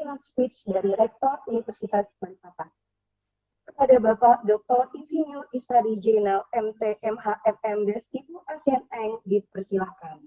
keynote speech dari Rektor Universitas Balikpapan. Kepada Bapak Dr. Insinyur Isari Jenal MT MHFM Ibu Asian Eng dipersilahkan.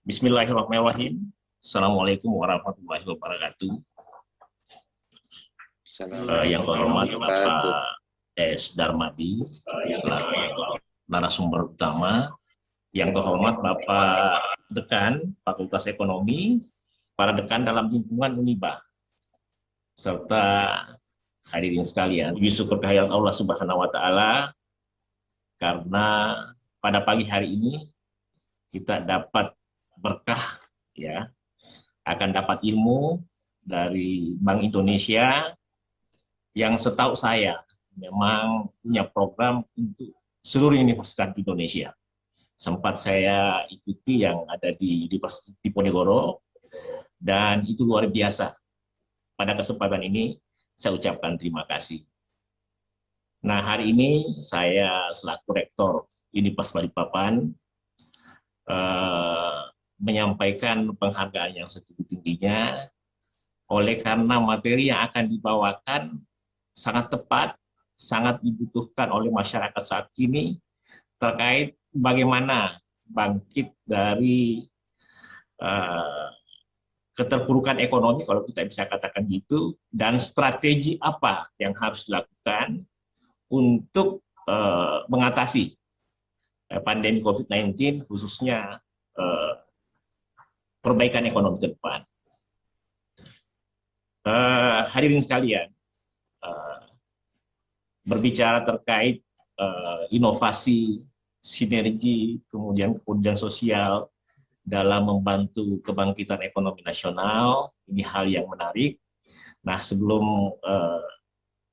Bismillahirrahmanirrahim. Assalamualaikum warahmatullahi wabarakatuh. Yang terhormat Bapak S. Darmadi, selaku narasumber utama. Yang terhormat Bapak Dekan Fakultas Ekonomi, para dekan dalam lingkungan Uniba, serta hadirin sekalian. Puji syukur kehadirat Allah Subhanahu wa Ta'ala, karena pada pagi hari ini kita dapat berkah, ya, akan dapat ilmu dari Bank Indonesia yang setahu saya memang punya program untuk seluruh universitas di Indonesia. Sempat saya ikuti yang ada di Diponegoro, dan itu luar biasa. Pada kesempatan ini saya ucapkan terima kasih. Nah, hari ini saya selaku Rektor Universitas Balikpapan menyampaikan penghargaan yang setinggi-tingginya, oleh karena materi yang akan dibawakan sangat tepat, sangat dibutuhkan oleh masyarakat saat ini, terkait bagaimana bangkit dari keterpurukan ekonomi, kalau kita bisa katakan gitu, dan strategi apa yang harus dilakukan untuk mengatasi pandemi COVID-19, khususnya perbaikan ekonomi ke depan. Hadirin sekalian, berbicara terkait inovasi, sinergi, kemudian sosial dalam membantu kebangkitan ekonomi nasional, ini hal yang menarik. Nah, sebelum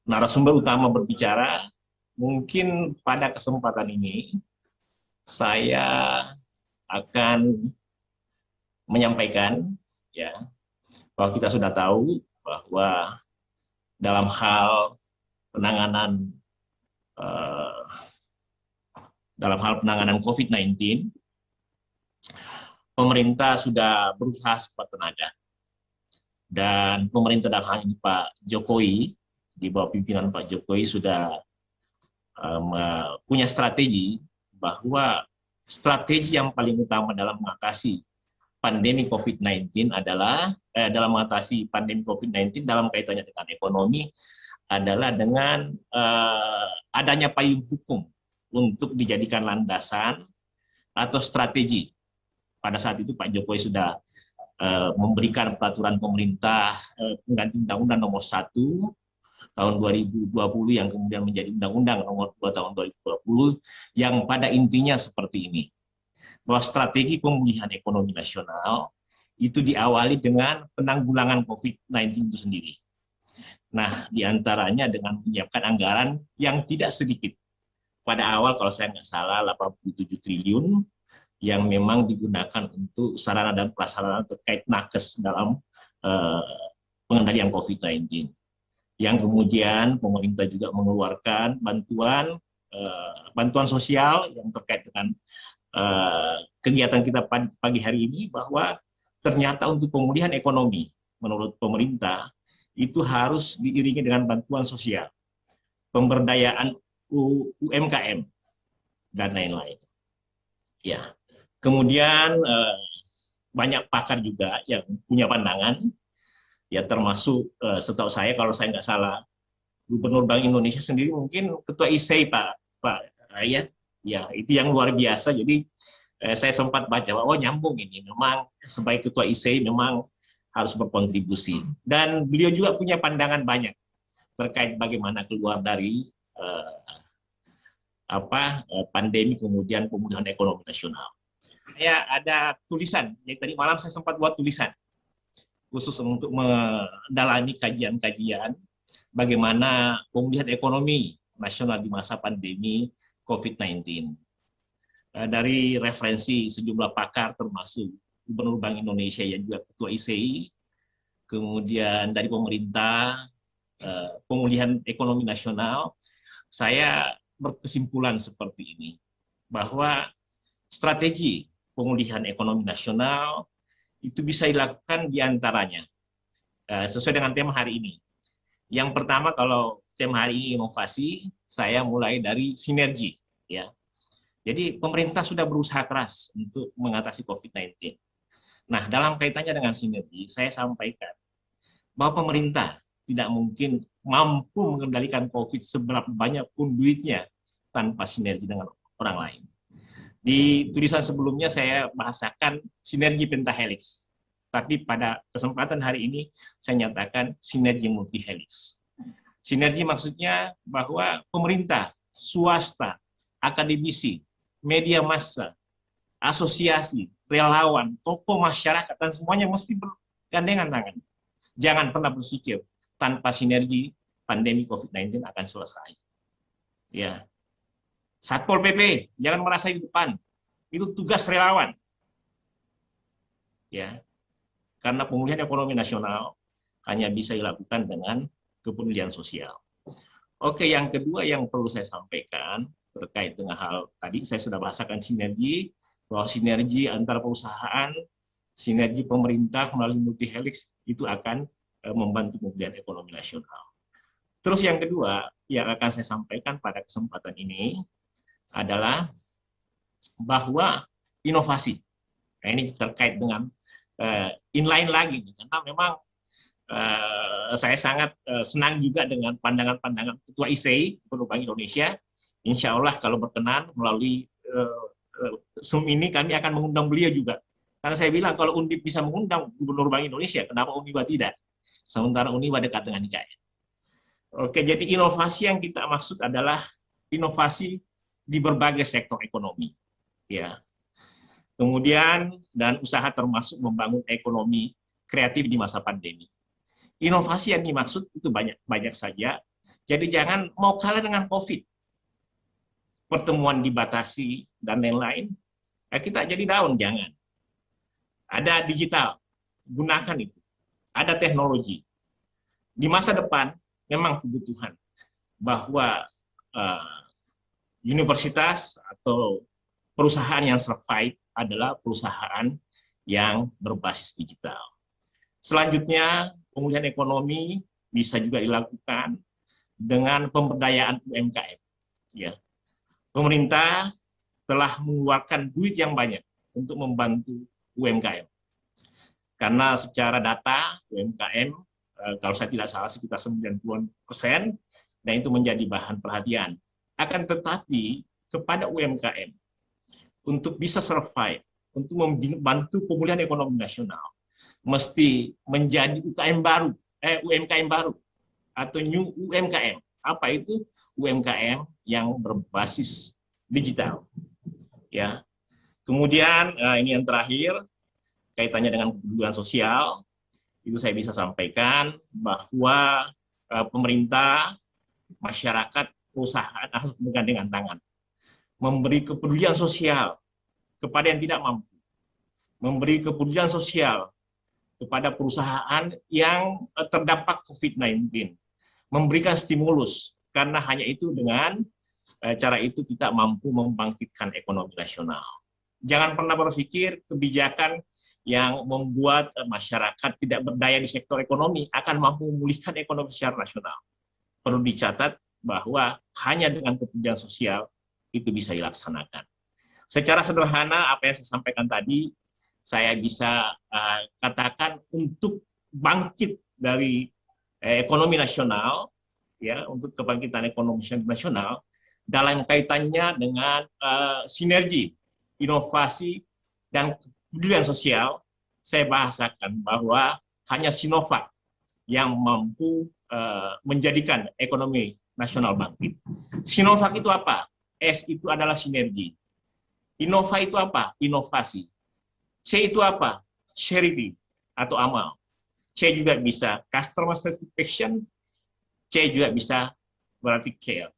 narasumber utama berbicara, mungkin pada kesempatan ini saya akan menyampaikan, ya, bahwa kita sudah tahu bahwa dalam hal penanganan COVID-19, pemerintah sudah berusaha sekuat tenaga, dan pemerintah dalam hal ini Pak Jokowi, di bawah pimpinan Pak Jokowi, sudah punya strategi, bahwa strategi yang paling utama dalam mengatasi pandemi COVID-19 adalah dalam mengatasi pandemi COVID-19 dalam kaitannya dengan ekonomi adalah dengan adanya payung hukum untuk dijadikan landasan atau strategi. Pada saat itu Pak Jokowi sudah memberikan peraturan pemerintah pengganti Undang-Undang Nomor 1 tahun 2020 yang kemudian menjadi Undang-Undang Nomor 2 tahun 2020, yang pada intinya seperti ini, bahwa strategi pemulihan ekonomi nasional itu diawali dengan penanggulangan COVID-19 itu sendiri. Nah, diantaranya dengan menyiapkan anggaran yang tidak sedikit. Pada awal, kalau saya nggak salah, 87 triliun yang memang digunakan untuk sarana dan prasarana terkait nakes dalam pengendalian COVID-19. Yang kemudian pemerintah juga mengeluarkan bantuan sosial yang terkait dengan kegiatan kita pagi hari ini, bahwa ternyata untuk pemulihan ekonomi menurut pemerintah itu harus diiringi dengan bantuan sosial, pemberdayaan UMKM, dan lain-lain. Ya, kemudian banyak pakar juga yang punya pandangan, ya, termasuk setahu saya, kalau saya nggak salah, Gubernur Bank Indonesia sendiri, mungkin Ketua ISEI Pak Ayat, ya, itu yang luar biasa. Jadi saya sempat baca bahwa nyambung ini, memang sebagai Ketua ISEI memang harus berkontribusi, dan beliau juga punya pandangan banyak terkait bagaimana keluar dari pandemi kemudian pemulihan ekonomi nasional. Saya ada tulisan, jadi tadi malam saya sempat buat tulisan khusus untuk mendalami kajian-kajian bagaimana pemulihan ekonomi nasional di masa pandemi COVID-19. Dari referensi sejumlah pakar, termasuk Gubernur Bank Indonesia yang juga Ketua ISEI, kemudian dari pemerintah, pemulihan ekonomi nasional, saya berkesimpulan seperti ini, bahwa strategi pemulihan ekonomi nasional itu bisa dilakukan diantaranya sesuai dengan tema hari ini. Yang pertama, kalau tema hari ini inovasi, saya mulai dari sinergi. Ya. Jadi pemerintah sudah berusaha keras untuk mengatasi COVID-19. Nah, dalam kaitannya dengan sinergi, saya sampaikan bahwa pemerintah tidak mungkin mampu mengendalikan COVID seberapa banyak pun duitnya tanpa sinergi dengan orang lain. Di tulisan sebelumnya saya bahasakan sinergi pentahelix. Tapi pada kesempatan hari ini saya nyatakan sinergi multihelix. Sinergi maksudnya bahwa pemerintah, swasta, akademisi, media massa, asosiasi, relawan, tokoh masyarakat, dan semuanya mesti bergandengan tangan. Jangan pernah berpikir tanpa sinergi pandemi COVID-19 akan selesai. Ya. Satpol PP, jangan merasa di depan. Itu tugas relawan. Ya. Karena pemulihan ekonomi nasional hanya bisa dilakukan dengan kepedulian sosial. Oke, yang kedua yang perlu saya sampaikan terkait dengan hal tadi, saya sudah bahasakan sinergi, bahwa sinergi antara perusahaan, sinergi pemerintah melalui multihelix itu akan membantu pemulihan ekonomi nasional. Terus yang kedua yang akan saya sampaikan pada kesempatan ini adalah bahwa inovasi. Nah, ini terkait dengan inline lagi, karena memang saya sangat senang juga dengan pandangan-pandangan Ketua ISEI, Gubernur Bank Indonesia. Insya Allah kalau berkenan melalui Zoom ini kami akan mengundang beliau juga. Karena saya bilang kalau Undip bisa mengundang Gubernur Bank Indonesia, kenapa Uniba tidak? Sementara Uniba dekat dengan IKN. Oke, jadi inovasi yang kita maksud adalah inovasi di berbagai sektor ekonomi. Ya. Kemudian dan usaha termasuk membangun ekonomi kreatif di masa pandemi. Inovasi yang dimaksud itu banyak saja. Jadi jangan mau kalah dengan COVID. Pertemuan dibatasi dan lain-lain. Kita jadi down, jangan. Ada digital, gunakan itu. Ada teknologi. Di masa depan memang kebutuhan bahwa universitas atau perusahaan yang survive adalah perusahaan yang berbasis digital. Selanjutnya, pemulihan ekonomi bisa juga dilakukan dengan pemberdayaan UMKM. Ya. Pemerintah telah mengeluarkan duit yang banyak untuk membantu UMKM. Karena secara data UMKM, kalau saya tidak salah sekitar 90%, dan itu menjadi bahan perhatian. Akan tetapi kepada UMKM, untuk bisa survive, untuk membantu pemulihan ekonomi nasional, mesti menjadi UMKM baru atau new UMKM. Apa itu? UMKM yang berbasis digital. Ya. Kemudian ini yang terakhir kaitannya dengan kepedulian sosial, itu saya bisa sampaikan bahwa pemerintah, masyarakat, perusahaan harus bergandengan tangan, memberi kepedulian sosial kepada yang tidak mampu, memberi kepedulian sosial kepada perusahaan yang terdampak COVID-19, memberikan stimulus, karena hanya itu dengan cara itu kita mampu membangkitkan ekonomi nasional. Jangan pernah berpikir kebijakan yang membuat masyarakat tidak berdaya di sektor ekonomi akan mampu memulihkan ekonomi secara nasional. Perlu dicatat bahwa hanya dengan kepedulian sosial itu bisa dilaksanakan. Secara sederhana apa yang saya sampaikan tadi, saya bisa katakan untuk bangkit dari ekonomi nasional, ya, untuk kebangkitan ekonomi nasional dalam kaitannya dengan sinergi, inovasi, dan kepedulian sosial, saya bahasakan bahwa hanya Sinovac yang mampu menjadikan ekonomi nasional bangkit. Sinovac itu apa? S itu adalah sinergi. Innova itu apa? Inovasi. C itu apa? Charity atau amal. C juga bisa customer satisfaction. C juga bisa berarti care.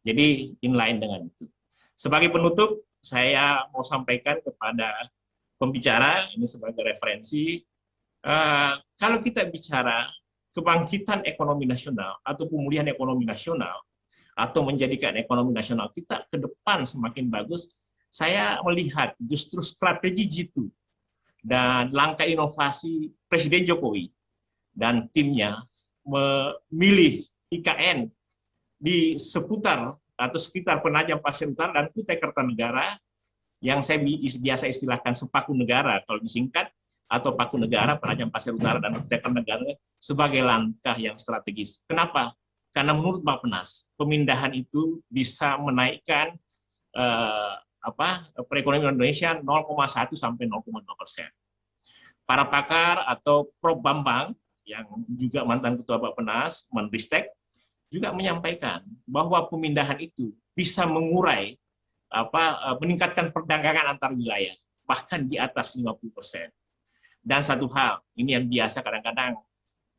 Jadi inline dengan itu. Sebagai penutup, saya mau sampaikan kepada pembicara, ini sebagai referensi, kalau kita bicara kebangkitan ekonomi nasional atau pemulihan ekonomi nasional, atau menjadikan ekonomi nasional kita ke depan semakin bagus, saya melihat justru strategi G2 dan langkah inovasi Presiden Jokowi dan timnya memilih IKN di seputar atau sekitar Penajam Pasir Utara dan Kutai Kartanegara yang saya biasa istilahkan sepaku negara kalau disingkat, atau Paku Negara, Penajam Pasir Utara dan Kutai Kartanegara sebagai langkah yang strategis. Kenapa? Karena menurut Bappenas, pemindahan itu bisa menaikkan perekonomian Indonesia 0,1 sampai 0,2%. Para pakar atau Prof. Bambang yang juga mantan Ketua Bappenas, Menristek, juga menyampaikan bahwa pemindahan itu bisa mengurai meningkatkan perdagangan antar wilayah bahkan di atas 50%. Dan satu hal, ini yang biasa kadang-kadang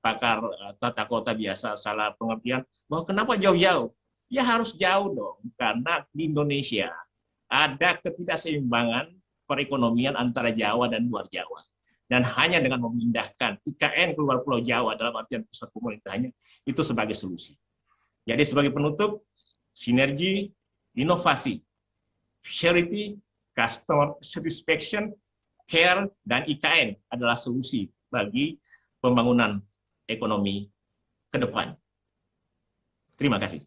pakar tata kota biasa salah pengertian, bahwa kenapa jauh-jauh? Ya harus jauh dong, karena di Indonesia ada ketidakseimbangan perekonomian antara Jawa dan luar Jawa. Dan hanya dengan memindahkan IKN keluar Pulau Jawa dalam artian pusat pemerintahnya, itu sebagai solusi. Jadi sebagai penutup, sinergi, inovasi, charity, customer satisfaction, care, dan IKN adalah solusi bagi pembangunan ekonomi ke depan. Terima kasih.